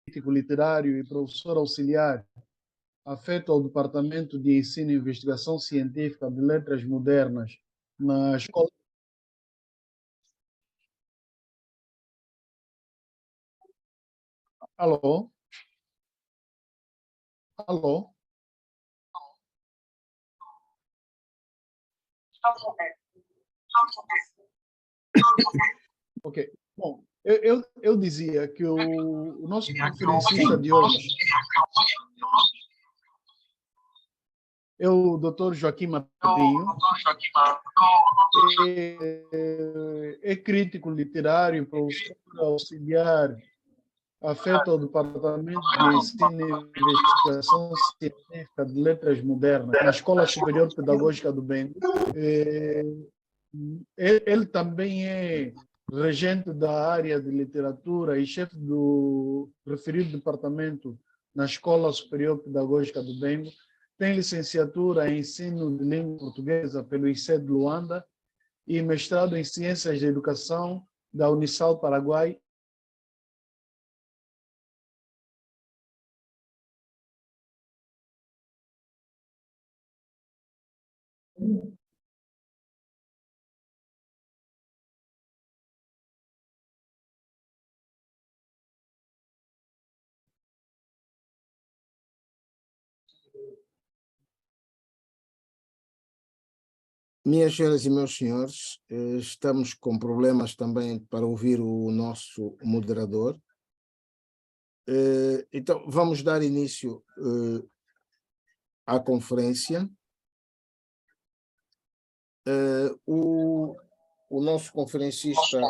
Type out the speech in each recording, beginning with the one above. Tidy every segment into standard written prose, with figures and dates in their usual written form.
crítico literário e professor auxiliar, afeto ao Departamento de Ensino e Investigação Científica de Letras Modernas na Escola. Alô? Alô? Ok. Bom, eu dizia que o nosso conferencista de hoje é o Dr. Joaquim Martinho. É crítico literário, professor auxiliar, afeto ao Departamento de Ensino e Investigação Científica de Letras Modernas na Escola Superior Pedagógica do Bengo. Ele também é regente da área de literatura e chefe do referido departamento na Escola Superior Pedagógica do Bengo. Tem licenciatura em Ensino de Língua Portuguesa pelo ICE de Luanda e mestrado em Ciências da Educação da Unisal Paraguai. Minhas senhoras e meus senhores, estamos com problemas também para ouvir o nosso moderador. Então, vamos dar início à conferência. O nosso conferencista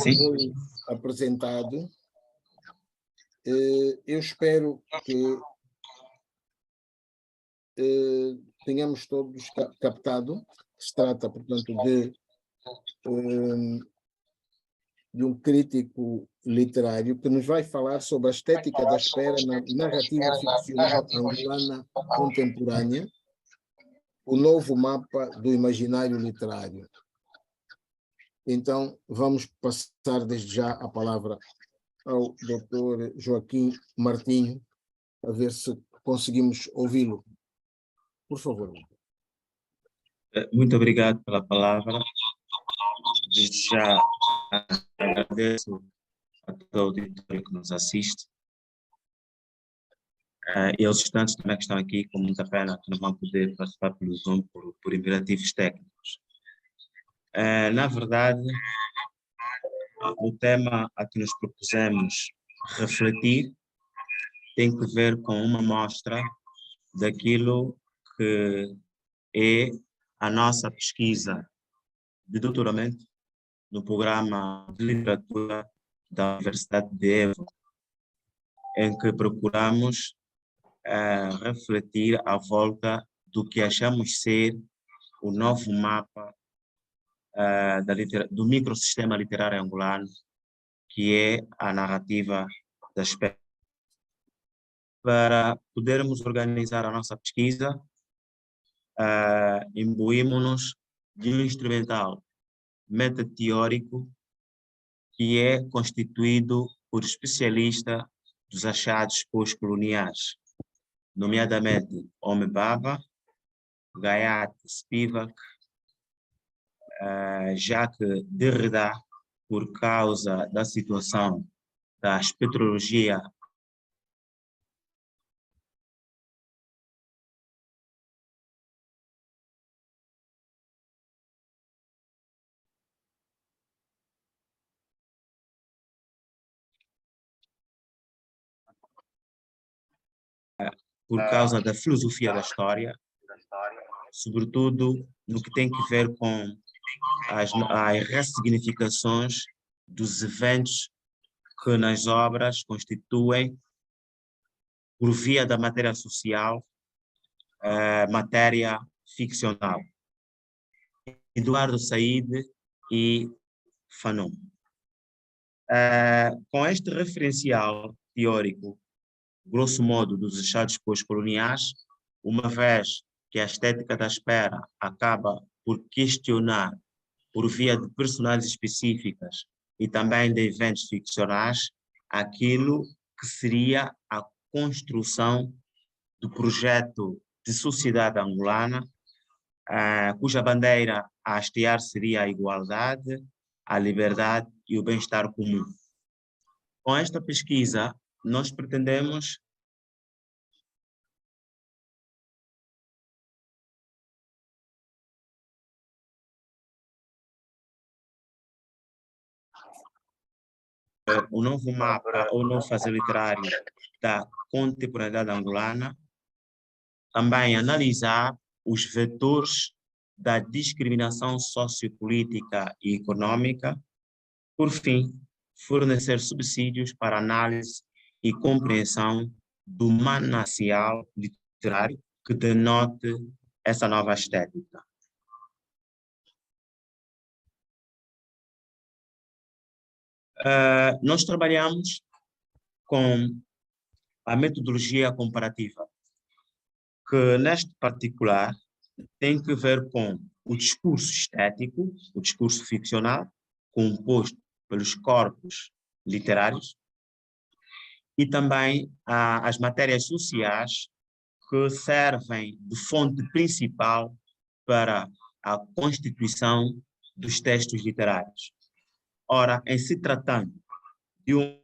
foi apresentado. Eu espero que tenhamos todos captado. Se trata, portanto, de um crítico literário que nos vai falar sobre a estética da espera na narrativa ficcional angolana contemporânea, o novo mapa do imaginário literário. Então, vamos passar desde já a palavra ao Dr. Joaquim Martinho, a ver se conseguimos ouvi-lo. Por favor. Muito obrigado pela palavra. Desde já agradeço a todo o auditório que nos assiste. E aos estudantes também que estão aqui, com muita pena que não vão poder participar pelo Zoom por imperativos técnicos. Na verdade, o tema a que nos propusemos refletir tem que ver com uma mostra daquilo que é a nossa pesquisa de doutoramento no programa de literatura da Universidade de Évora, em que procuramos refletir à volta do que achamos ser o novo mapa do microsistema literário angolano, que é a narrativa da espera. Para podermos organizar a nossa pesquisa, imbuímos-nos de um instrumental metateórico que é constituído por especialistas dos achados pós-coloniais, nomeadamente Homem-Baba, Gayat Spivak, Jacques Derrida, por causa da situação da espectrologia por causa da filosofia da história, sobretudo no que tem que ver com as ressignificações dos eventos que nas obras constituem, por via da matéria social, matéria ficcional. Eduardo Said e Fanon. Com este referencial teórico, grosso modo, dos achados pós-coloniais, uma vez que a estética da espera acaba por questionar, por via de personagens específicas e também de eventos ficcionais, aquilo que seria a construção do projeto de sociedade angolana, cuja bandeira a hastear seria a igualdade, a liberdade e o bem-estar comum. Com esta pesquisa, nós pretendemos o novo mapa, o novo fazer literário da contemporaneidade angolana, também analisar os vetores da discriminação sociopolítica e econômica, por fim, fornecer subsídios para análise e compreensão do manancial literário que denote essa nova estética. Nós trabalhamos com a metodologia comparativa, que neste particular tem que ver com o discurso estético, o discurso ficcional, composto pelos corpos literários, e também as matérias sociais que servem de fonte principal para a constituição dos textos literários. Ora, em se tratando de um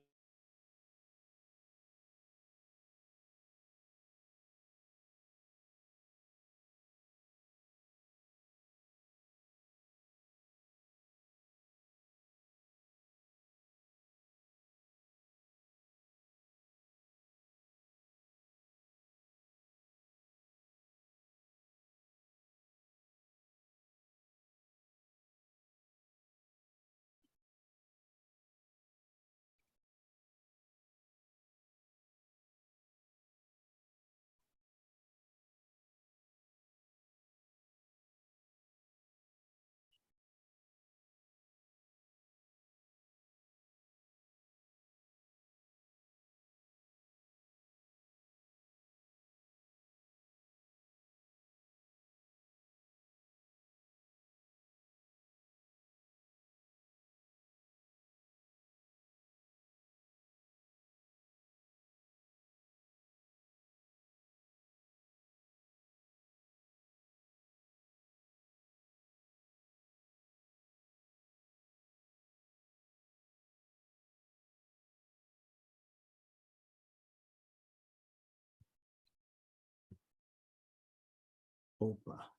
Opa.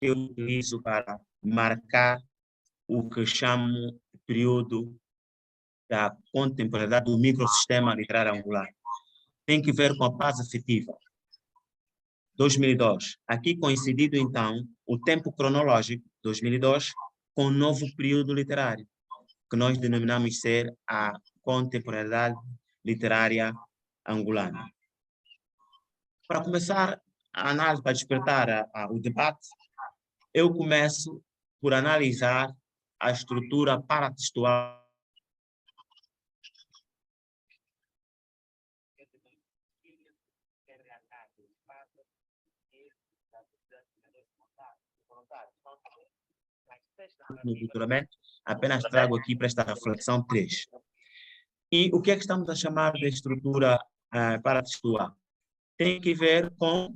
eu utilizo para marcar o que chamo de período da contemporaneidade do microsistema literário angolano. Tem que ver com a paz afetiva, 2002. Aqui coincidido, então, o tempo cronológico, 2002, com o novo período literário, que nós denominamos ser a contemporaneidade literária angolana. Para começar a análise, para despertar o debate, eu começo por analisar a estrutura paratextual no doutoramento. Apenas trago aqui para esta reflexão 3. E o que é que estamos a chamar de estrutura paratextual? Tem que ver com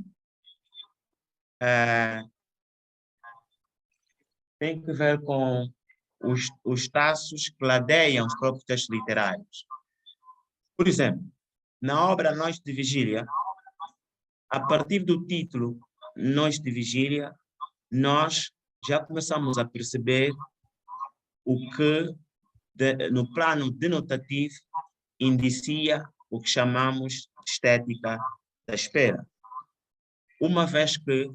os traços que ladeiam os próprios textos literários. Por exemplo, na obra Noite de Vigília, a partir do título Noite de Vigília, nós já começamos a perceber o que, no plano denotativo, indicia o que chamamos de estética da espera. Uma vez que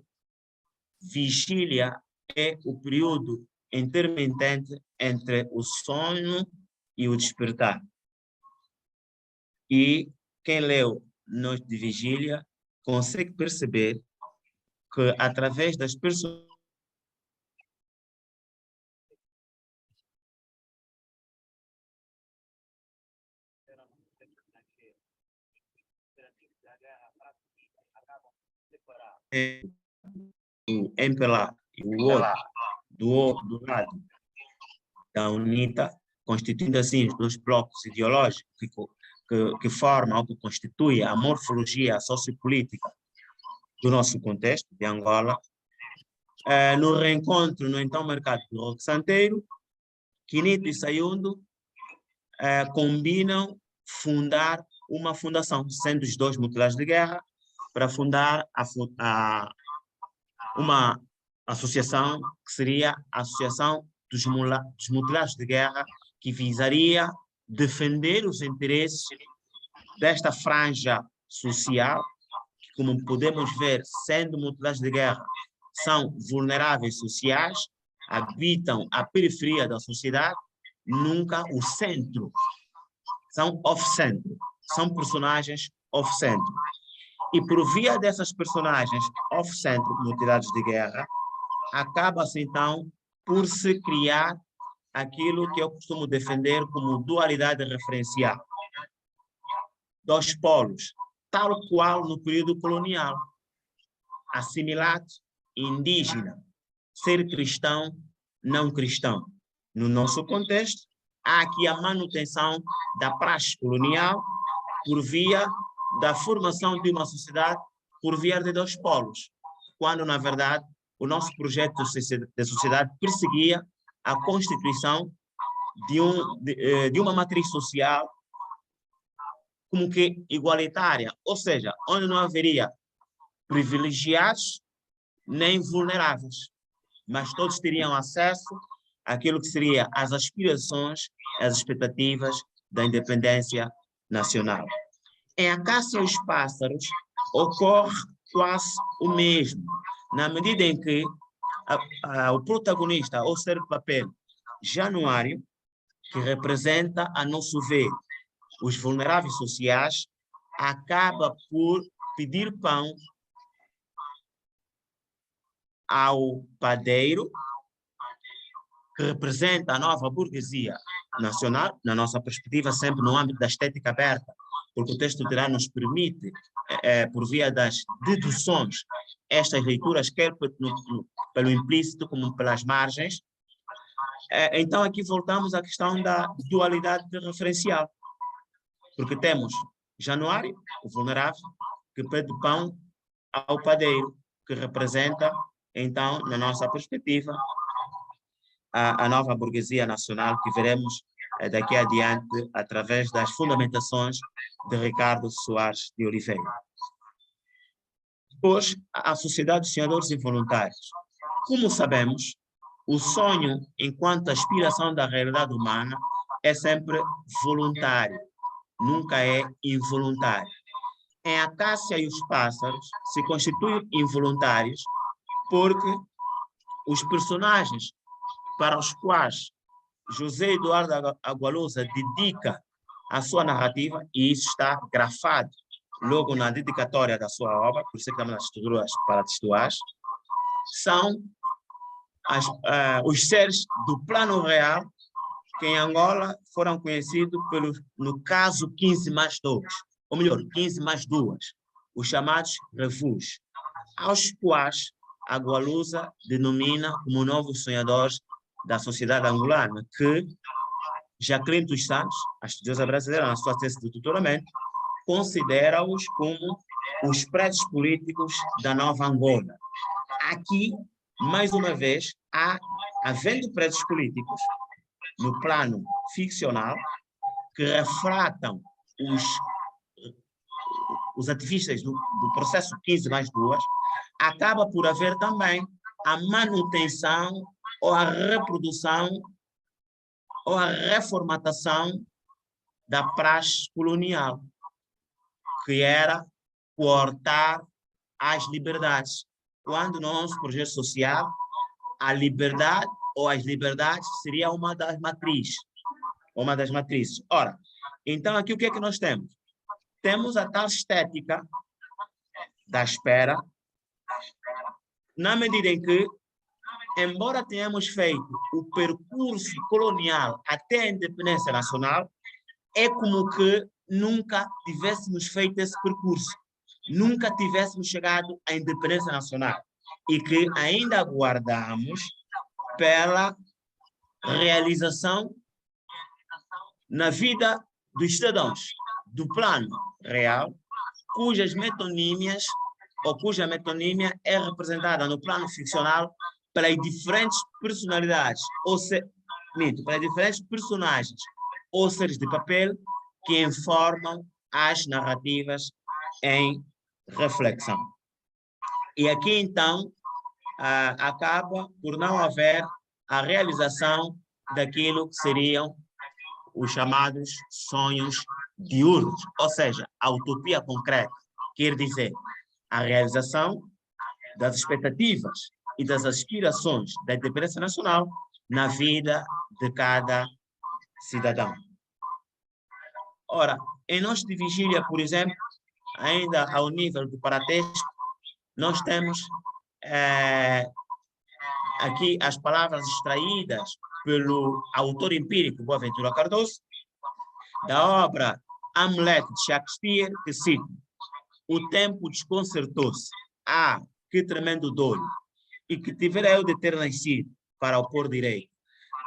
vigília é o período intermitente entre o sono e o despertar. E quem leu Noite de Vigília consegue perceber que, através das pessoas o MPLA e o outro do lado da UNITA, constituindo assim os dois blocos ideológicos que formam ou que constituem a morfologia sociopolítica do nosso contexto de Angola, no reencontro no então mercado do Roque Santeiro, Quinito e Sayundo combinam fundar uma fundação, sendo os dois mutilados de guerra, para fundar uma associação que seria a Associação dos Mutilados de Guerra, que visaria defender os interesses desta franja social, que, como podemos ver, sendo mutilados de guerra, são vulneráveis sociais, habitam a periferia da sociedade, nunca o centro. São off-centro, são personagens off-centro. E por via dessas personagens off-centro, mutilados de guerra, acaba-se então por se criar aquilo que eu costumo defender como dualidade referencial. Dois polos, tal qual no período colonial. Assimilado, indígena, ser cristão, não cristão. No nosso contexto, há aqui a manutenção da praxe colonial por via da formação de uma sociedade por via de dois polos, quando, na verdade, o nosso projeto de sociedade perseguia a constituição de uma matriz social como que igualitária, ou seja, onde não haveria privilegiados nem vulneráveis, mas todos teriam acesso àquilo que seria as aspirações, as expectativas da independência nacional. Em A Caça aos Pássaros ocorre quase o mesmo, na medida em que o protagonista, ou ser de papel, Januário, que representa, a nosso ver, os vulneráveis sociais, acaba por pedir pão ao padeiro, que representa a nova burguesia nacional, na nossa perspectiva, sempre no âmbito da estética aberta, porque o texto literário nos permite, por via das deduções, estas leituras, quer pelo implícito como pelas margens. Então, aqui voltamos à questão da dualidade referencial, porque temos Januário, o vulnerável, que pede pão ao padeiro, que representa, então, na nossa perspectiva, a nova burguesia nacional que veremos daqui adiante através das fundamentações de Ricardo Soares de Oliveira. Depois, a Sociedade dos Sonhadores Involuntários. Como sabemos, o sonho, enquanto aspiração da realidade humana, é sempre voluntário, nunca é involuntário. Em A Caça e os Pássaros se constituem involuntários porque os personagens para os quais José Eduardo Agualusa dedica a sua narrativa, e isso está grafado logo na dedicatória da sua obra, por isso que estamos nas estruturas paratextuais, são os seres do plano real que em Angola foram conhecidos no caso 15+2, ou melhor, 15+2, os chamados refúgios, aos quais Agualusa denomina como novos sonhadores da sociedade angolana, que Jacqueline dos Santos, a estudiosa brasileira, na sua tese de doutoramento, considera-os como os presos políticos da Nova Angola. Aqui, mais uma vez, havendo presos políticos no plano ficcional que refratam os ativistas do processo 15+2, acaba por haver também a manutenção ou a reprodução ou a reformatação da praxe colonial, que era coartar as liberdades. Quando no nosso projeto social, a liberdade ou as liberdades seria uma das matrizes. Ora, então aqui o que é que nós temos? Temos a tal estética da espera, na medida em que, embora tenhamos feito o percurso colonial até a independência nacional, é como que nunca tivéssemos feito esse percurso, nunca tivéssemos chegado à independência nacional e que ainda aguardamos pela realização na vida dos cidadãos do plano real, cuja metonímia é representada no plano ficcional pelas diferentes personalidades, pelas diferentes personagens ou seres de papel que informam as narrativas em reflexão. E aqui, então, acaba por não haver a realização daquilo que seriam os chamados sonhos diurnos, ou seja, a utopia concreta, quer dizer, a realização das expectativas e das aspirações da independência nacional na vida de cada cidadão. Ora, em Noite de Vigília, por exemplo, ainda ao nível do paratexto, nós temos aqui as palavras extraídas pelo autor empírico Boaventura Cardoso, da obra Hamlet de Shakespeare, que cita: o tempo desconcertou-se, que tremendo dor, e que tivera eu de ter nascido para opor direito.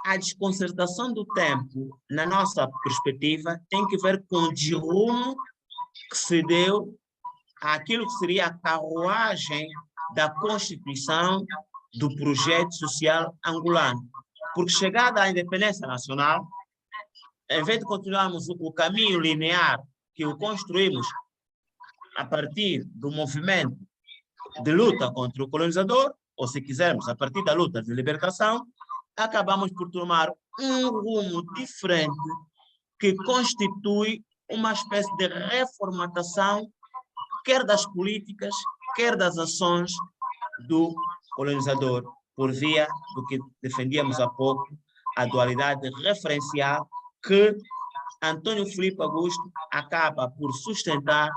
A desconcertação do tempo, na nossa perspectiva, tem que ver com o desrumo que se deu àquilo que seria a carruagem da constituição do projeto social angolano. Porque chegada à independência nacional, em vez de continuarmos o caminho linear que o construímos a partir do movimento de luta contra o colonizador, ou se quisermos, a partir da luta de libertação, acabamos por tomar um rumo diferente que constitui uma espécie de reformatação, quer das políticas, quer das ações do colonizador, por via do que defendíamos há pouco, a dualidade referencial que Antônio Filipe Augusto acaba por sustentar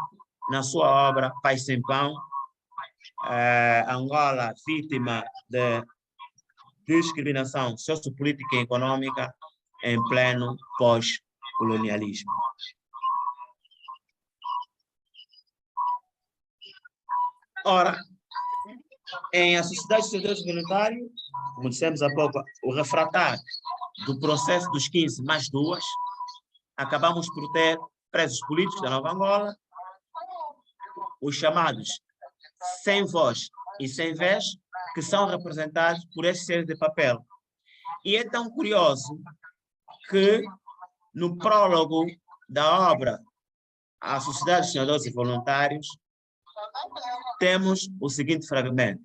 na sua obra Paz Sem Pão, Angola vítima de discriminação sociopolítica e econômica em pleno pós-colonialismo. Ora, em A Sociedade de Cidadãos Voluntários, como dissemos há pouco, o refratário do processo dos 15 mais 2, acabamos por ter presos políticos da Nova Angola, os chamados sem voz e sem vez, que são representados por esses seres de papel. E é tão curioso que, no prólogo da obra A Sociedade de Cidadãos e Voluntários, temos o seguinte fragmento,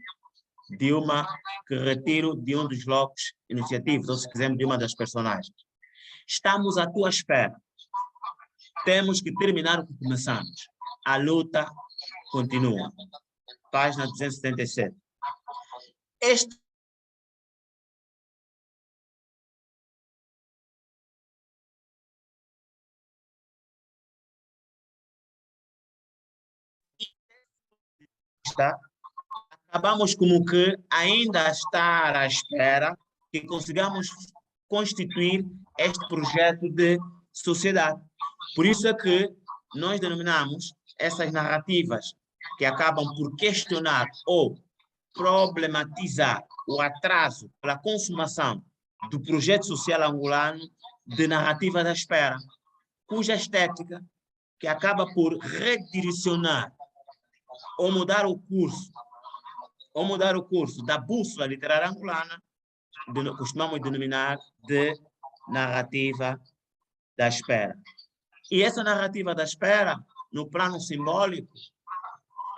que retiro de um dos blocos iniciativos, ou se quisermos, de uma das personagens. Estamos à tua espera. Temos que terminar o que começamos. A luta continua. Página 277. Este acabamos como que ainda estar à espera que consigamos constituir este projeto de sociedade. Por isso é que nós denominamos essas narrativas que acabam por questionar ou problematizar o atraso pela consumação do projeto social angolano de narrativa da espera, cuja estética que acaba por redirecionar ou mudar o curso da bússola literária angolana, costumamos denominar de narrativa da espera. E essa narrativa da espera, no plano simbólico,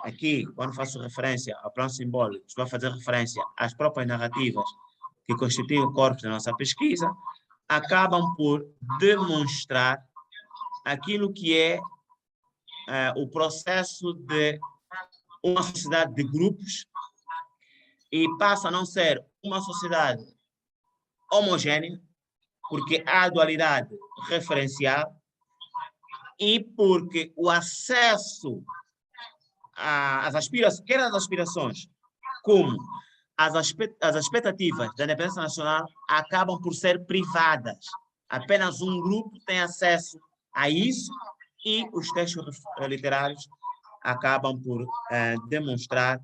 aqui, quando faço referência ao plano simbólico, estou a fazer referência às próprias narrativas que constituem o corpo da nossa pesquisa, acabam por demonstrar aquilo que é o processo de uma sociedade de grupos e passa a não ser uma sociedade homogênea, porque há dualidade referencial e porque o acesso às aspirações, quer as aspirações, como as expectativas da independência nacional acabam por ser privadas. Apenas um grupo tem acesso a isso e os textos literários acabam por demonstrar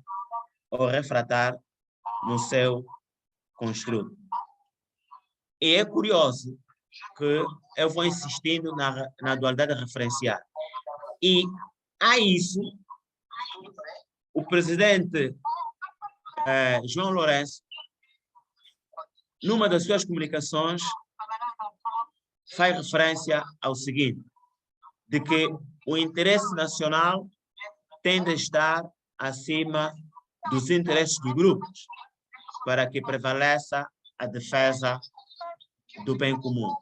ou refratar no seu construto. E é curioso que eu vou insistindo na dualidade referencial. E a isso, o presidente João Lourenço, numa das suas comunicações, faz referência ao seguinte, de que o interesse nacional tende a estar acima dos interesses dos grupos, para que prevaleça a defesa do bem comum.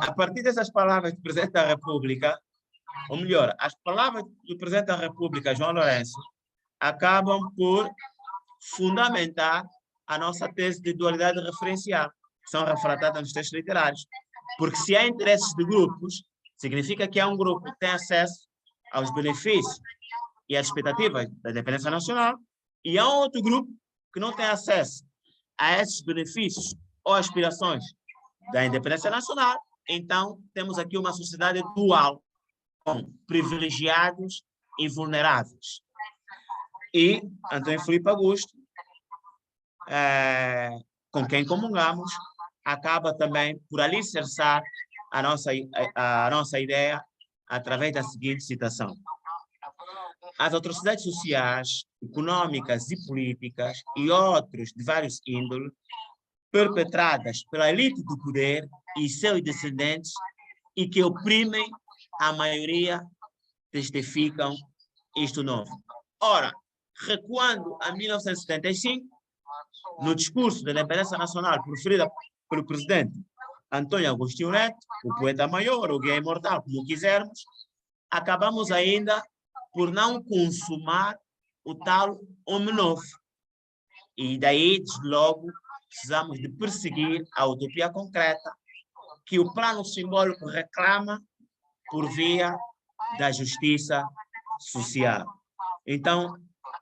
A partir dessas palavras do Presidente da República, ou melhor, as palavras do Presidente da República, João Lourenço, acabam por fundamentar a nossa tese de dualidade referencial, que são refratadas nos textos literários. Porque se há interesses de grupos, significa que há um grupo que tem acesso aos benefícios e às expectativas da independência nacional, e há outro grupo que não tem acesso a esses benefícios ou aspirações da independência nacional. Então, temos aqui uma sociedade dual, com privilegiados e vulneráveis. E Antônio Filipe Augusto, com quem comungamos, acaba também por alicerçar a nossa ideia através da seguinte citação. As atrocidades sociais, econômicas e políticas e outros de vários índoles perpetradas pela elite do poder e seus descendentes e que oprimem a maioria, testificam isto novo. Ora, recuando a 1975, no discurso da independência nacional proferida pelo presidente Antônio Agostinho Neto, o poeta maior, o guia imortal, como quisermos, acabamos ainda por não consumar o tal homem novo. E daí, desde logo, precisamos de perseguir a utopia concreta que o plano simbólico reclama por via da justiça social. Então,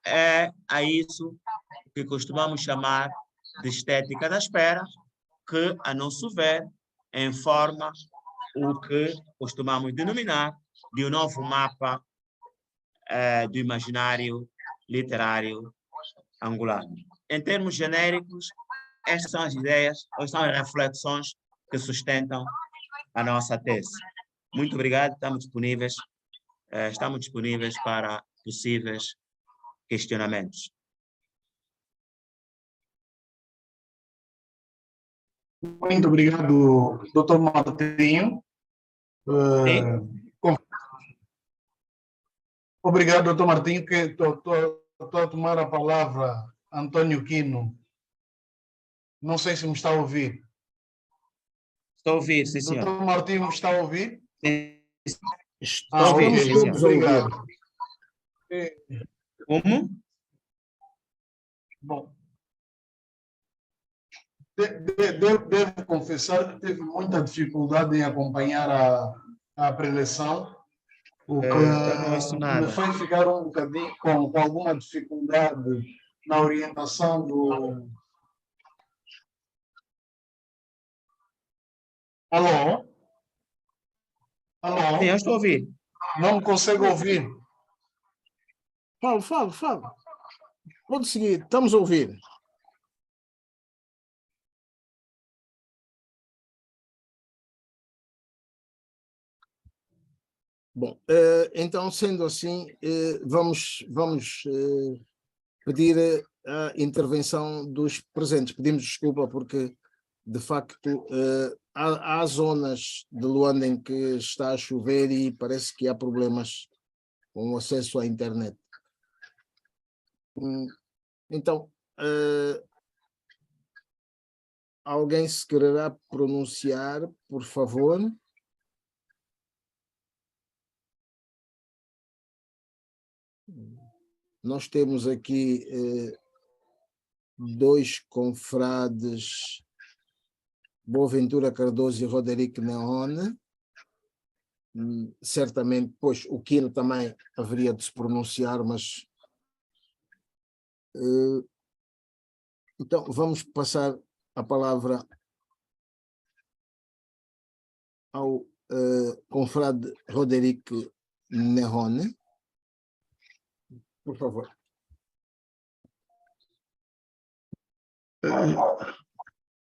é a isso que costumamos chamar de estética da espera, que, a nosso ver, informa o que costumamos denominar de um novo mapa do imaginário literário angolano. Em termos genéricos, estas são as ideias, ou são as reflexões que sustentam a nossa tese. Muito obrigado, estamos disponíveis para possíveis questionamentos. Muito obrigado, Dr. Martinho. Obrigado, doutor Martinho, que estou a tomar a palavra, Antônio Quino. Não sei se me está a ouvir. Estou a ouvir, sim, senhor. Doutor Martinho, me está a ouvir? Estou a ouvir, sim, senhor. Obrigado. Como? Bom, devo confessar que teve muita dificuldade em acompanhar a preleção, o que me faz ficar um bocadinho com alguma dificuldade na orientação do... Alô? Alô? Sim, eu estou a ouvir. Não me consigo ouvir. Fala. Pode seguir, estamos a ouvir. Bom, então, sendo assim, vamos pedir a intervenção dos presentes. Pedimos desculpa porque, de facto, há zonas de Luanda em que está a chover e parece que há problemas com o acesso à internet. Então, alguém se quererá pronunciar, por favor? Nós temos aqui dois confrades, Boaventura Cardoso e Roderick Neone. Certamente, pois, o Quino também haveria de se pronunciar, mas... então, vamos passar a palavra ao confrade Roderick Nerone. Por favor.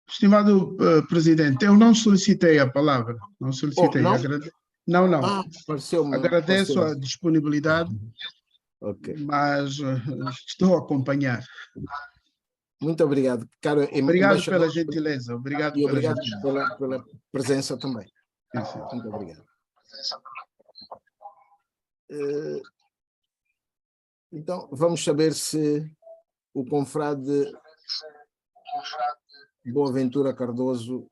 Estimado presidente, eu não solicitei a palavra, não solicitei. Não? Não, não. Pareceu-me. Agradeço a disponibilidade, Ok. mas estou a acompanhar. Muito obrigado, caro Obrigado embaixador. pela gentileza. E obrigado pela presença também. Sim. Muito obrigado. Então, vamos saber se o confrade Boaventura Cardoso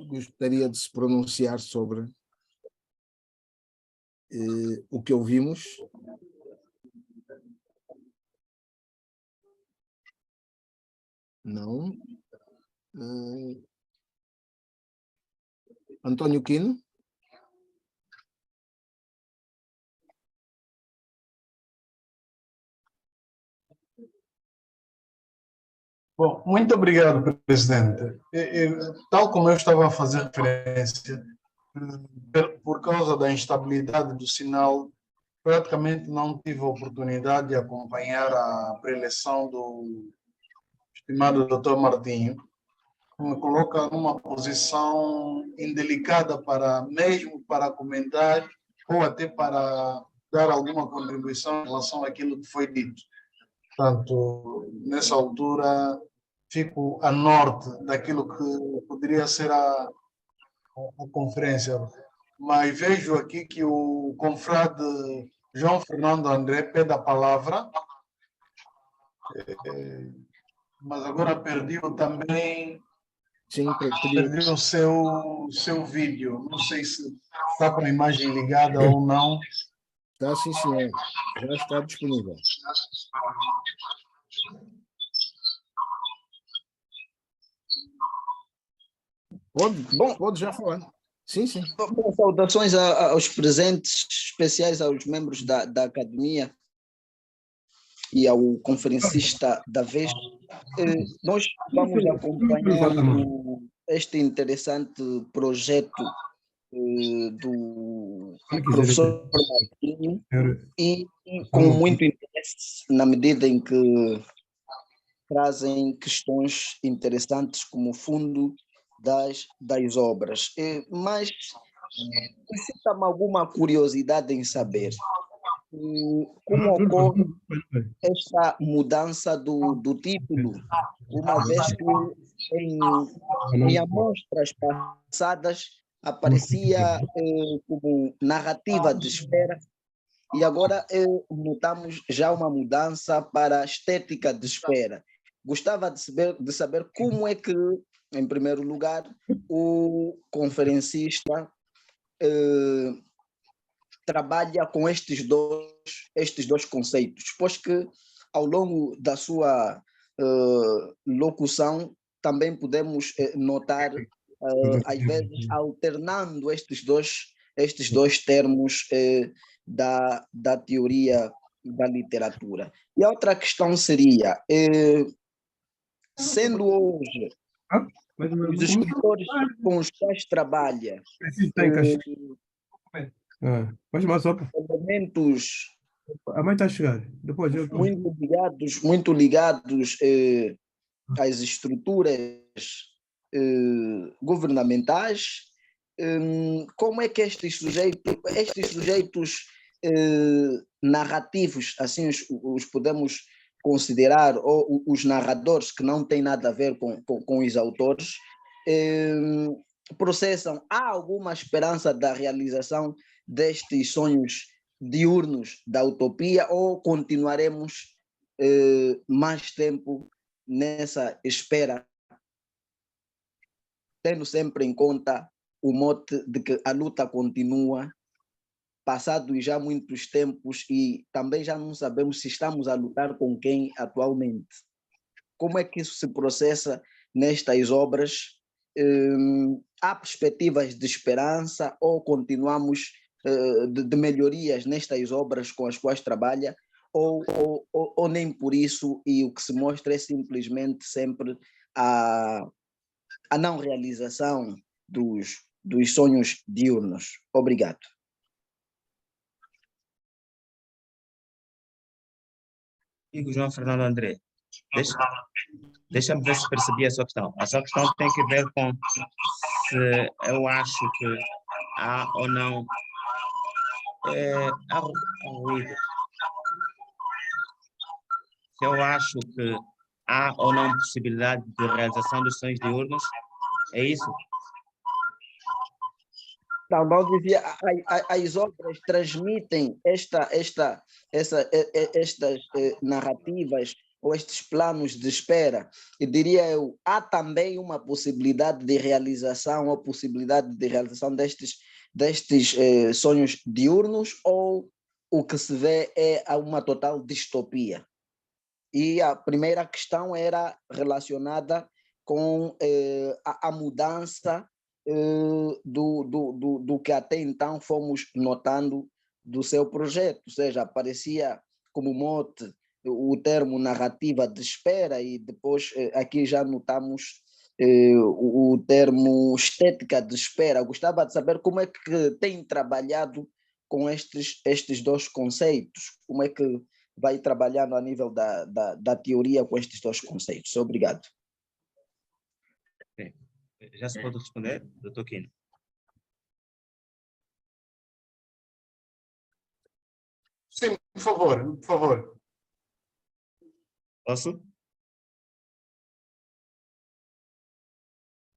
gostaria de se pronunciar sobre o que ouvimos. Não. Antônio Quino. Bom, muito obrigado, presidente. Tal como eu estava a fazer referência, por causa da instabilidade do sinal, praticamente não tive a oportunidade de acompanhar a preleção do estimado Dr. Martinho, que me coloca numa posição indelicada mesmo para comentar ou até para dar alguma contribuição em relação àquilo que foi dito. Portanto, nessa altura, fico a norte daquilo que poderia ser a conferência. Mas vejo aqui que o confrade João Fernando André pede a palavra, mas agora perdeu também. Sim, perdeu o seu vídeo. Não sei se está com a imagem ligada ou não. Está, sim, senhor. Já está disponível. Pode já falar. Sim. Bom, saudações aos presentes, especiais aos membros da academia e ao conferencista da vez. Nós vamos acompanhar este interessante projeto do professor Martinho e com muito interesse, na medida em que trazem questões interessantes como o fundo das obras. Mas suscita-me alguma curiosidade em saber como ocorre esta mudança do título, uma vez que em amostras passadas aparecia como narrativa de espera e agora notamos já uma mudança para estética de espera. Gostava de saber como é que, em primeiro lugar, o conferencista trabalha com estes dois conceitos, pois que ao longo da sua locução também podemos notar, às vezes, alternando estes dois termos da teoria da literatura. E a outra questão seria, sendo hoje os escritores com os quais trabalha elementos a mãe está a chegar. Depois muito ligados às estruturas governamentais, como é que estes sujeitos narrativos, assim os podemos considerar, ou os narradores que não têm nada a ver com os autores, processam? Há alguma esperança da realização destes sonhos diurnos da utopia ou continuaremos mais tempo nessa espera, tendo sempre em conta o mote de que a luta continua, passados já muitos tempos, e também já não sabemos se estamos a lutar com quem atualmente? Como é que isso se processa nestas obras? Há perspectivas de esperança ou continuamos de melhorias nestas obras com as quais trabalha, ou nem por isso, e o que se mostra é simplesmente sempre a não realização dos sonhos diurnos. Obrigado. Amigo João Fernando André, deixa-me ver se percebi a sua questão. A sua questão tem que ver com se eu acho que há ou não há ruído. Se eu acho que há ou não possibilidade de realização dos sonhos diurnos, é isso? Não dizia, as obras transmitem estas narrativas ou estes planos de espera, e diria eu, há também uma possibilidade de realização ou possibilidade de realização destes sonhos diurnos, ou o que se vê é uma total distopia? E a primeira questão era relacionada com a mudança do que até então fomos notando do seu projeto, ou seja, aparecia como mote o termo narrativa de espera, e depois aqui já notamos o termo estética de espera. Eu gostava de saber como é que tem trabalhado com estes dois conceitos, como é que vai trabalhando a nível da teoria com estes dois conceitos. Obrigado. Sim. Já se pode responder, doutor Quino? Sim, por favor, por favor. Posso?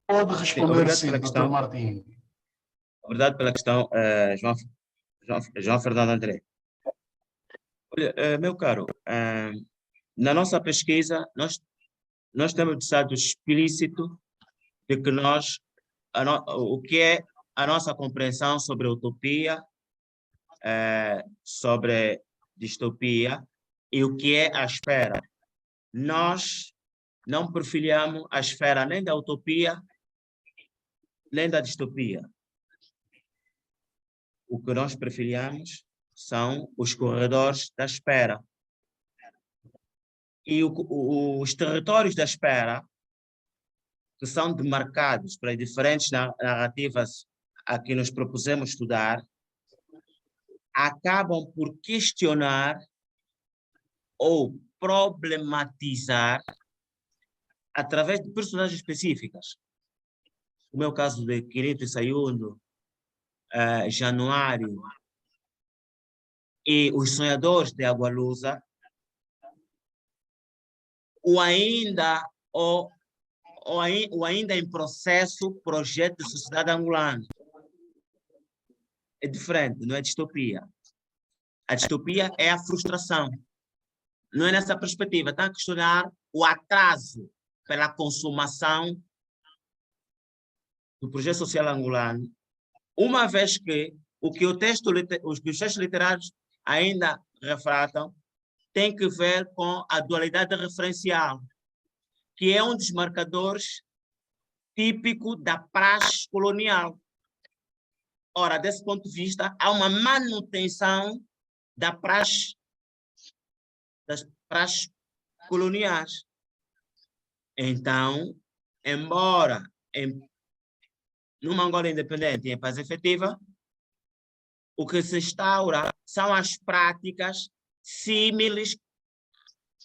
Pode responder, obrigado sim, pela doutor questão. Martim. Obrigado pela questão, João Fernando André. Olha, meu caro, na nossa pesquisa, nós temos estado explícito de que o que é a nossa compreensão sobre a utopia, sobre distopia e o que é a esfera. Nós não perfilhamos a esfera nem da utopia, nem da distopia. O que nós perfilhamos são os corredores da espera. E os territórios da espera, que são demarcados para diferentes narrativas a que nos propusemos estudar, acabam por questionar ou problematizar através de personagens específicas. O meu caso de Quirito Sayundo, Januário e os sonhadores de Agualusa, ou ainda em processo projeto de sociedade angolana. É diferente, não é distopia. A distopia é a frustração. Não é nessa perspectiva. Está a questionar o atraso pela consumação do projeto social angolano, uma vez que os textos literários ainda retratam tem que ver com a dualidade referencial, que é um dos marcadores típico da praxe colonial. Ora, desse ponto de vista, há uma manutenção das praxes coloniais. Então, embora numa Angola independente e em paz efetiva, o que se instaura são as práticas símiles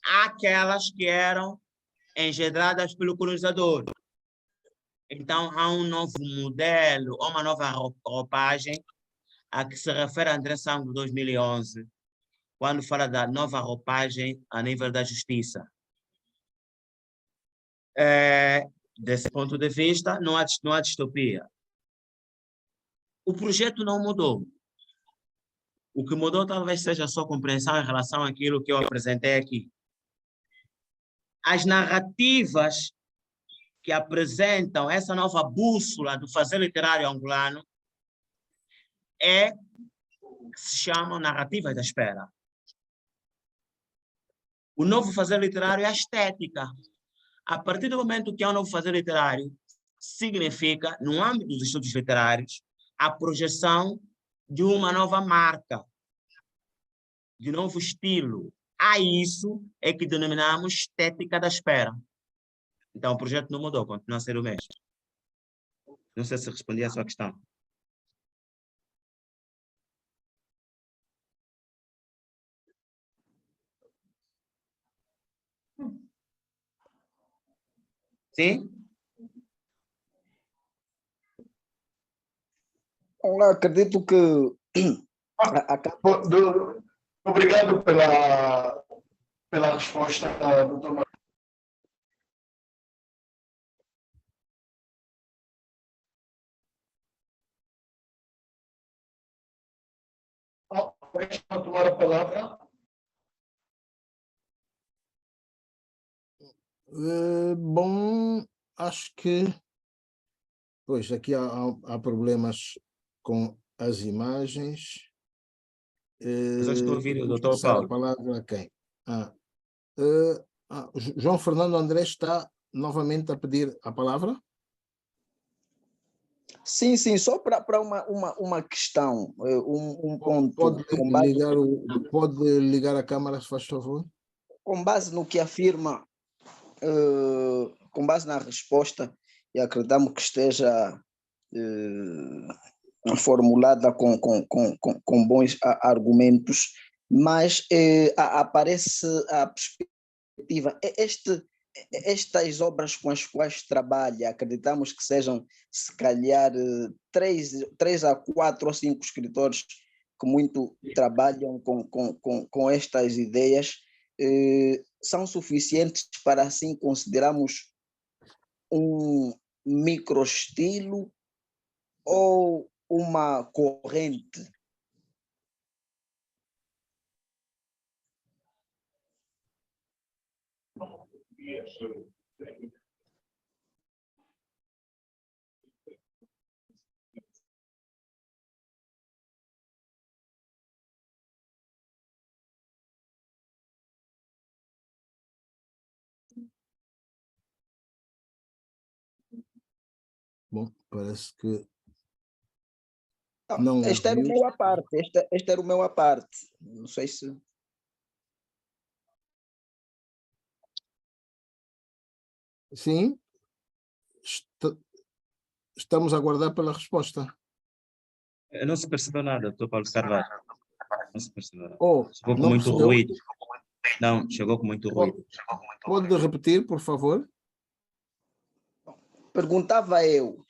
àquelas que eram engendradas pelo colonizador. Então, há um novo modelo, ou uma nova roupagem, a que se refere a André Sango de 2011, quando fala da nova roupagem a nível da justiça. Desse ponto de vista, não há distopia. O projeto não mudou. O que mudou talvez seja a sua compreensão em relação àquilo que eu apresentei aqui. As narrativas que apresentam essa nova bússola do fazer literário angolano que se chamam narrativas da espera. O novo fazer literário é a estética. A partir do momento que há um novo fazer literário, significa, no âmbito dos estudos literários, a projeção de uma nova marca, de um novo estilo. A isso é que denominamos estética da espera. Então, o projeto não mudou, continua a ser o mesmo. Não sei se respondi à sua questão. Sim? Eu acredito que Obrigado pela resposta, doutor Marcos. Alguém está a tomar a palavra? Bom, acho que pois aqui há problemas com as imagens. Mas eu estou a ouvir o Vamos doutor passar a Paulo. palavra a quem? João Fernando André está novamente a pedir a palavra? sim, só para uma questão, um ponto, Pode ligar a câmara, se faz favor? com base no que afirma, com base na resposta, e acreditamos que esteja formulada com bons argumentos, mas aparece a perspectiva, estas obras com as quais trabalha, acreditamos que sejam, se calhar, 3 a 4 ou 5 escritores que muito trabalham com estas ideias, são suficientes para, assim, considerarmos um microestilo ou uma corrente? Bom, parece que não Este era o ouviu. meu à parte, este era o meu à parte. Não sei se... Sim, estamos a aguardar pela resposta. Não se percebeu nada, doutor Paulo Carvalho. Não se percebeu nada. Oh, Chegou com não muito percebeu? ruído. Não, chegou com muito ruído. Pode repetir, por favor? Perguntava eu,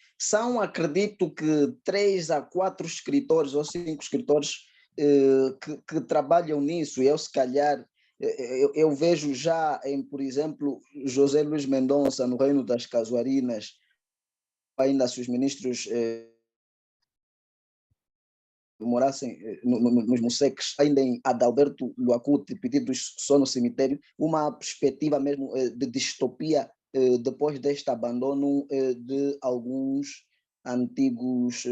acredito que 3 a 4 escritores ou 5 escritores que trabalham nisso. Eu, se calhar, eu vejo já por exemplo, José Luís Mendonça, no Reino das Casuarinas, ainda se os ministros morassem nos Moseques, ainda em Adalberto Luacute, pedidos só no cemitério, uma perspectiva mesmo de distopia depois deste abandono de alguns antigos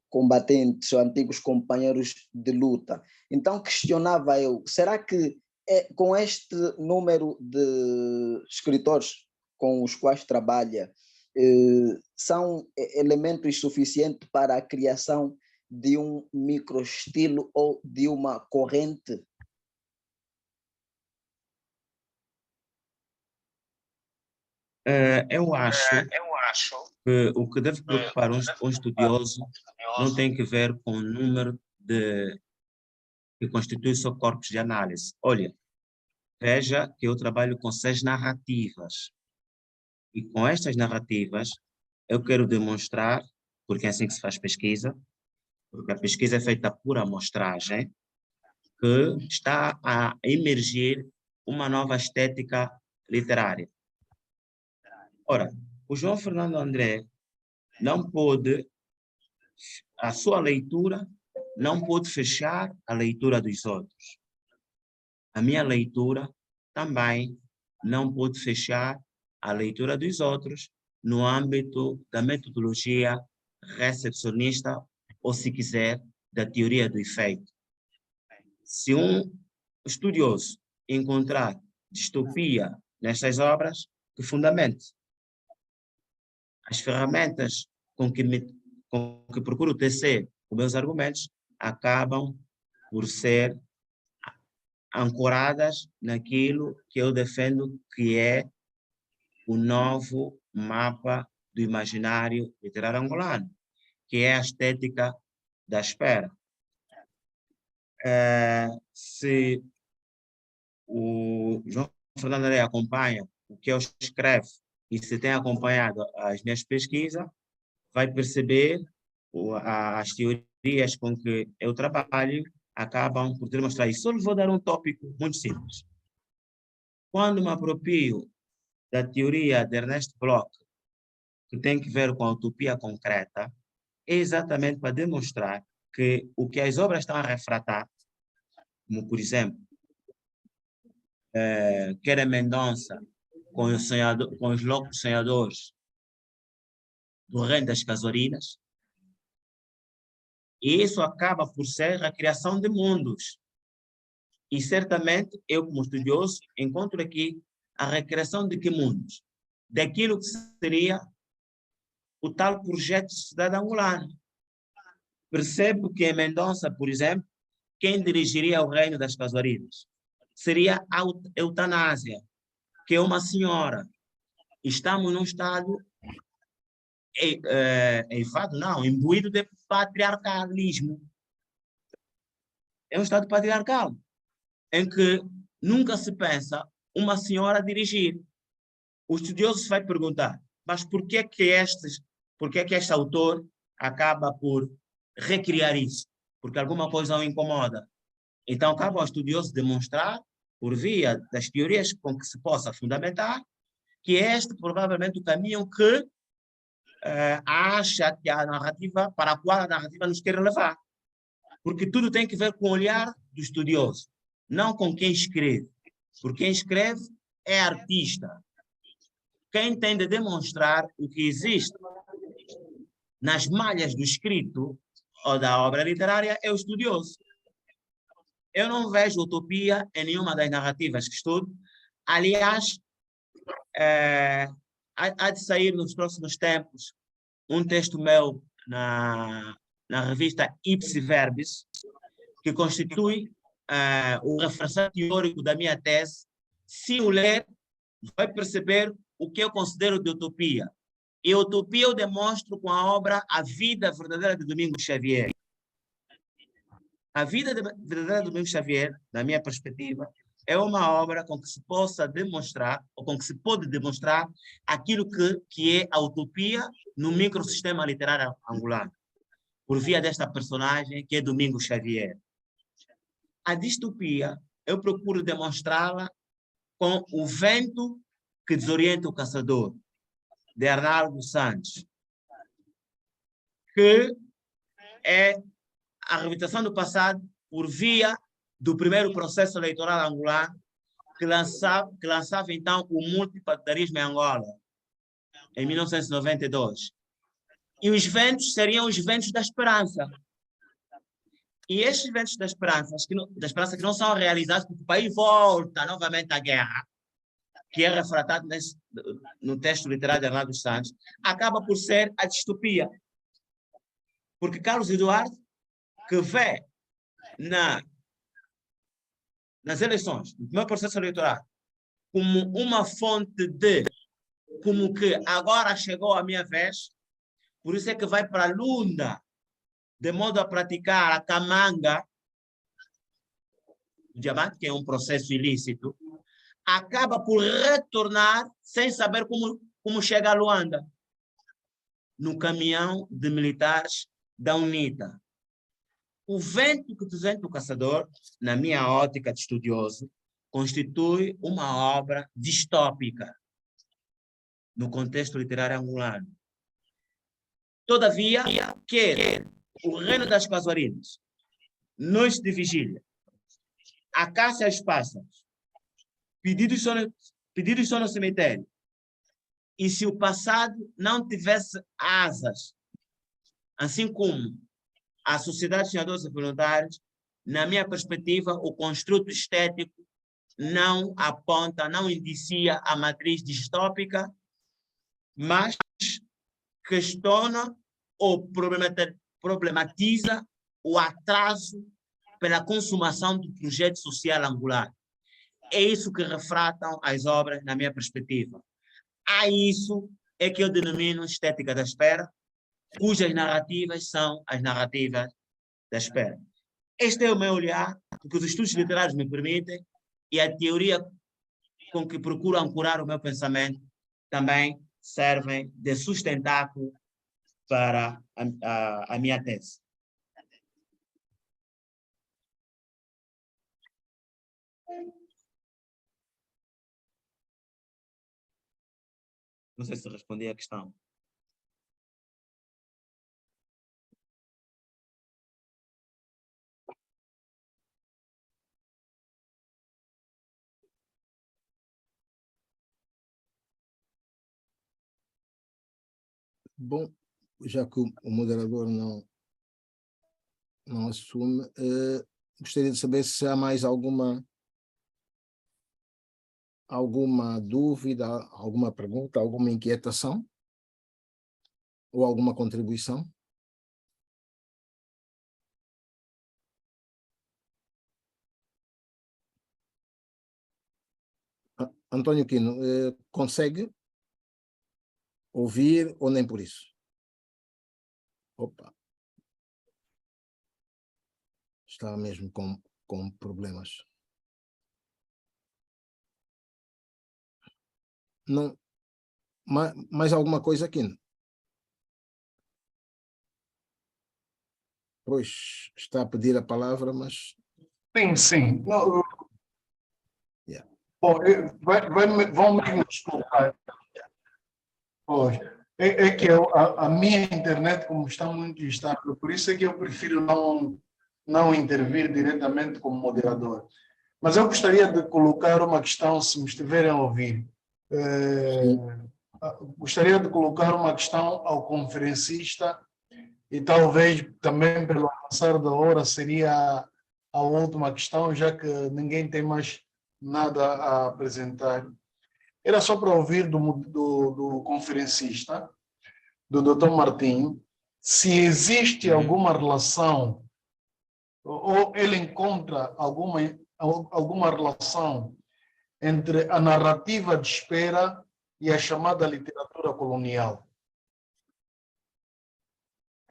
combatentes, ou antigos companheiros de luta. Então questionava eu, será que com este número de escritores com os quais trabalha, são elementos suficientes para a criação de um microestilo ou de uma corrente? Eu acho que o que deve preocupar um estudioso não tem que ver com o número que constitui o seu corpus de análise. Olha, veja que eu trabalho com 6 narrativas. E com estas narrativas, eu quero demonstrar, porque é assim que se faz pesquisa, porque a pesquisa é feita por amostragem, que está a emergir uma nova estética literária. Ora, o João Fernando André não pôde, a sua leitura não pôde fechar a leitura dos outros. A minha leitura também não pôde fechar a leitura dos outros no âmbito da metodologia recepcionista, ou, se quiser, da teoria do efeito. Se um estudioso encontrar distopia nestas obras, que fundamente. As ferramentas com que procuro tecer os meus argumentos acabam por ser ancoradas naquilo que eu defendo que é o novo mapa do imaginário literário angolano, que é a estética da espera. Se o João Fernando Areia acompanha o que eu escrevo e se tem acompanhado as minhas pesquisas, vai perceber as teorias com que eu trabalho acabam por demonstrar isso. Só lhe vou dar um tópico muito simples. Quando me aproprio da teoria de Ernest Bloch, que tem que ver com a utopia concreta, é exatamente para demonstrar que o que as obras estão a refratar, como por exemplo, Quera Mendonça com os loucos sonhadores do Reino das Casuarinas, e isso acaba por ser a criação de mundos. E certamente, eu como estudioso, encontro aqui a recriação de que mundos? Daquilo que seria o tal projeto de sociedade angolana. Percebo que em Mendonça, por exemplo, quem dirigiria o Reino das Casuarinas seria a eutanásia, que é uma senhora. Estamos num estado imbuído de patriarcalismo. É um estado patriarcal, em que nunca se pensa uma senhora dirigir. O estudioso vai perguntar, mas por que este autor acaba por recriar isso? Porque alguma coisa o incomoda. Então, cabe ao estudioso demonstrar, por via das teorias com que se possa fundamentar, que este provavelmente o caminho que acha que a narrativa, para a qual a narrativa nos quer levar. Porque tudo tem que ver com o olhar do estudioso, não com quem escreve. Porque quem escreve é artista. Quem tem de demonstrar o que existe nas malhas do escrito ou da obra literária é o estudioso. Eu não vejo utopia em nenhuma das narrativas que estudo. Aliás, há de sair nos próximos tempos um texto meu na revista Ipsi Verbis, que constitui o refracção teórico da minha tese. Se o ler, vai perceber o que eu considero de utopia. E utopia eu demonstro com a obra A Vida Verdadeira de Domingos Xavier. A Vida Verdadeira de Domingos Xavier, na minha perspectiva, é uma obra com que se possa demonstrar, ou com que se pode demonstrar, aquilo que é a utopia no microsistema literário angolano, por via desta personagem que é Domingos Xavier. A distopia, eu procuro demonstrá-la com O Vento que Desorienta o Caçador, de Arnaldo Santos, que é a revisitação do passado por via do primeiro processo eleitoral angolano, que lançava então o multipartidarismo em Angola, em 1992. E os ventos seriam os ventos da esperança. E estes ventos da esperança que não são realizados porque o país volta novamente à guerra, que é refratado no texto literário de Arnaldo Santos, acaba por ser a distopia. Porque Carlos Eduardo, que vê nas eleições, no meu processo eleitoral, como uma fonte de, como que agora chegou a minha vez, por isso é que vai para a Lunda, de modo a praticar a camanga, o diamante, que é um processo ilícito, acaba por retornar sem saber como chega a Luanda, no caminhão de militares da UNITA. O Vento que Desorienta o Caçador, na minha ótica de estudioso, constitui uma obra distópica no contexto literário angolano. Todavia, quer o Reino das Casuarinas, Noite de Vigília, A Caça aos Pássaros, Pedidos só no Cemitério, e se o passado não tivesse asas, assim como a Sociedade de Sonhadores e Voluntários, na minha perspectiva, o construto estético não aponta, não indicia a matriz distópica, mas questiona ou problematiza o atraso pela consumação do projeto social angolano. É isso que refratam as obras, na minha perspectiva. A isso é que eu denomino estética da espera, cujas narrativas são as narrativas da espera. Este é o meu olhar, porque os estudos literários me permitem, e a teoria com que procuro ancorar o meu pensamento também servem de sustentáculo para a minha tese. Não sei se respondi à questão. Bom, já que o moderador não assume, gostaria de saber se há mais alguma dúvida, alguma pergunta, alguma inquietação ou alguma contribuição. Antônio Quino, consegue ouvir ou nem por isso? Opa. Está mesmo com problemas. Não, mais alguma coisa aqui? Pois, está a pedir a palavra, mas... Sim. Não, Yeah. bom, vão me desculpar. Pois. É que a minha internet, como está muito instável, por isso é que eu prefiro não intervir diretamente como moderador. Mas eu gostaria de colocar uma questão, se me estiverem a ouvir. Gostaria de colocar uma questão ao conferencista e talvez também pelo avançar da hora seria a última questão, já que ninguém tem mais nada a apresentar. Era só para ouvir do conferencista, do Dr. Martinho, se existe alguma relação, ou ele encontra alguma relação entre a narrativa de espera e a chamada literatura colonial.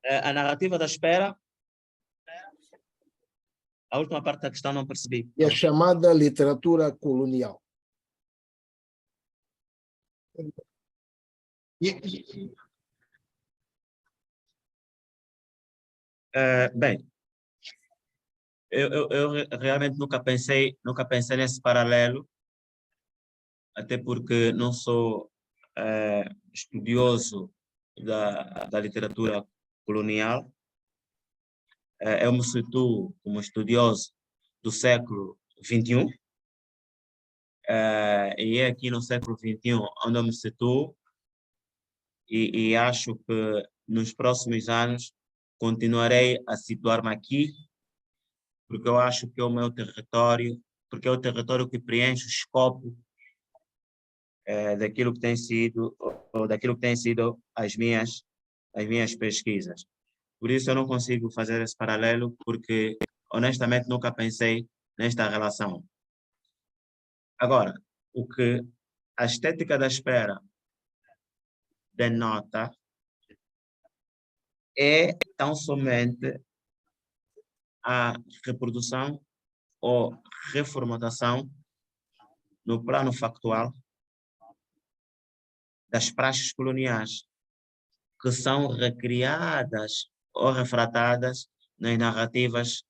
A narrativa da espera, a última parte da questão não percebi. E a chamada literatura colonial. Bem, eu realmente nunca pensei nesse paralelo, até porque não sou estudioso da literatura colonial. Eu me situo como estudioso do século XXI, e é aqui no século XXI onde eu me situo, e acho que nos próximos anos continuarei a situar-me aqui, porque eu acho que é o meu território, porque é o território que preenche o escopo daquilo que tem sido, ou daquilo que tem sido as minhas pesquisas. Por isso eu não consigo fazer esse paralelo, porque honestamente nunca pensei nesta relação. Agora, o que a estética da espera denota é tão somente a reprodução ou reformatação no plano factual das praxes coloniais, que são recriadas ou refratadas nas narrativas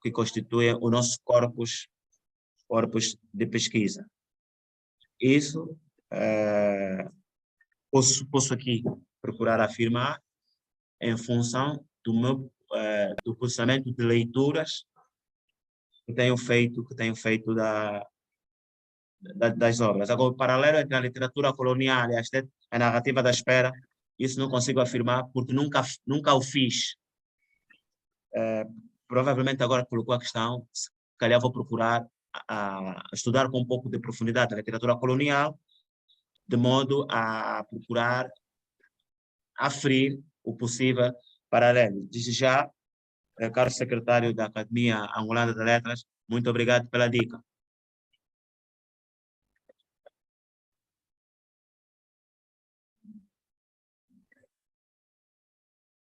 que constituem o nosso corpus de pesquisa. Isso posso aqui procurar afirmar em função do processamento de leituras que tenho feito das obras. Agora, o paralelo entre a literatura colonial e a narrativa da espera, isso não consigo afirmar porque nunca o fiz. Provavelmente agora que colocou a questão, se calhar vou procurar estudar com um pouco de profundidade a literatura colonial, de modo a procurar aferir o possível paralelo. Desde já, caro secretário da Academia Angolana de Letras, muito obrigado pela dica.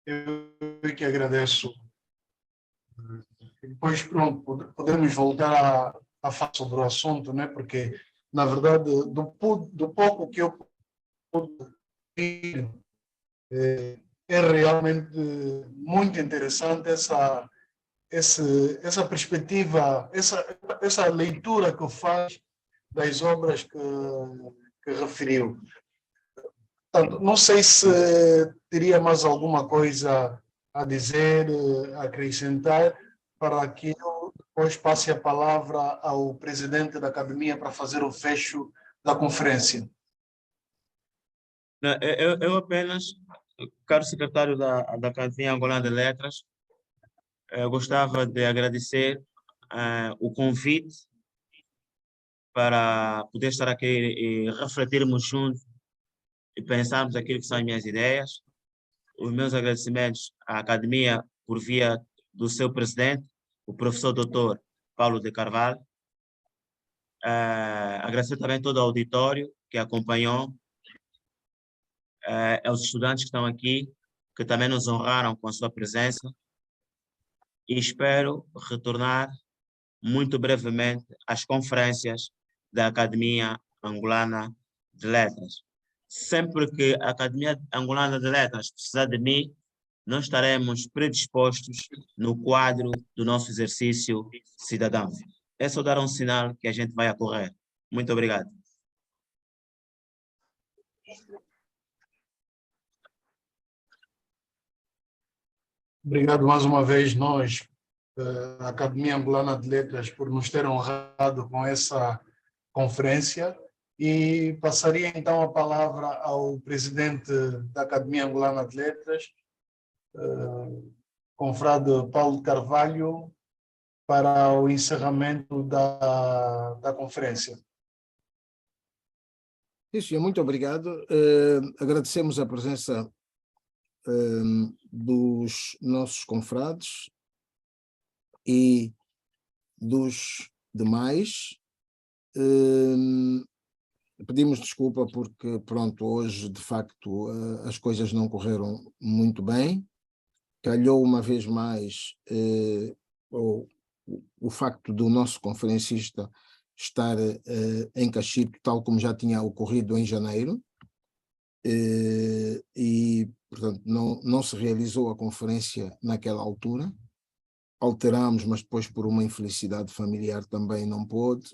Eu que agradeço. Depois, pronto, podemos voltar a falar sobre o assunto, né? Porque, na verdade, do pouco que eu pude ver, é realmente muito interessante essa perspectiva, essa leitura que faz das obras que referiu. Portanto, não sei se teria mais alguma coisa a dizer, a acrescentar, para que eu depois passe a palavra ao presidente da academia para fazer o fecho da conferência. Não, eu apenas, caro secretário da Academia Angolana de Letras, eu gostava de agradecer o convite para poder estar aqui e refletirmos juntos e pensarmos aquilo que são as minhas ideias. Os meus agradecimentos à Academia por via do seu presidente, o professor Dr. Paulo de Carvalho. Agradecer também todo o auditório que acompanhou, aos estudantes que estão aqui, que também nos honraram com a sua presença, e espero retornar muito brevemente às conferências da Academia Angolana de Letras. Sempre que a Academia Angolana de Letras precisar de mim, nós estaremos predispostos no quadro do nosso exercício cidadão. É só dar um sinal que a gente vai a correr. Muito obrigado. Obrigado mais uma vez, nós, a Academia Angolana de Letras, por nos ter honrado com essa conferência. E passaria então a palavra ao presidente da Academia Angolana de Letras, confrade Paulo de Carvalho, para o encerramento da conferência. Isso, muito obrigado. Agradecemos a presença dos nossos confrades e dos demais. Pedimos desculpa porque, pronto, hoje de facto as coisas não correram muito bem. Calhou uma vez mais o facto do nosso conferencista estar em Caxito, tal como já tinha ocorrido em janeiro, e, portanto, não se realizou a conferência naquela altura. Alterámos, mas depois por uma infelicidade familiar também não pôde,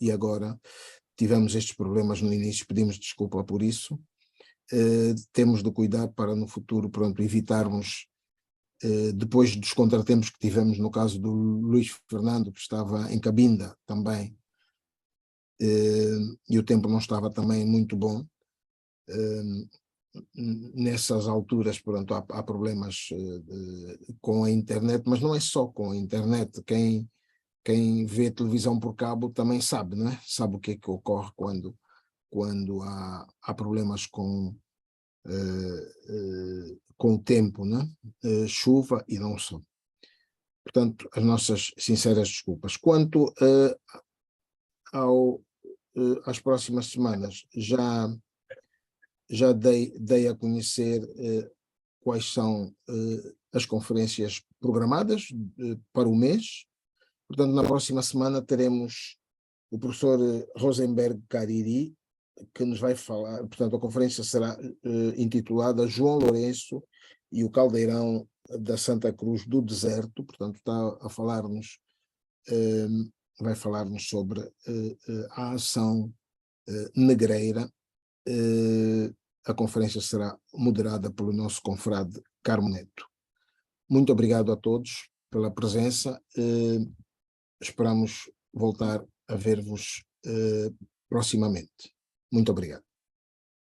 e agora tivemos estes problemas no início, pedimos desculpa por isso. Temos de cuidar para no futuro, pronto, evitarmos, depois dos contratempos que tivemos no caso do Luís Fernando, que estava em Cabinda também, e o tempo não estava também muito bom. Nessas alturas, pronto, há problemas com a internet, mas não é só com a internet. Quem vê televisão por cabo também sabe, não é? Sabe o que é que ocorre quando há problemas com o tempo, né? Chuva e não só. Portanto, as nossas sinceras desculpas. Quanto às próximas semanas, já dei a conhecer quais são as conferências programadas para o mês. Portanto, na próxima semana teremos o professor Rosenberg Cariri, que nos vai falar. Portanto, a conferência será intitulada João Lourenço e o Caldeirão da Santa Cruz do Deserto. Portanto, está a falar-nos, vai falar-nos sobre a ação negreira. A conferência será moderada pelo nosso confrade Carmo Neto. Muito obrigado a todos pela presença. Esperamos voltar a ver-vos proximamente. Muito obrigado.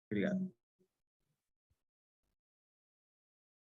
Obrigado.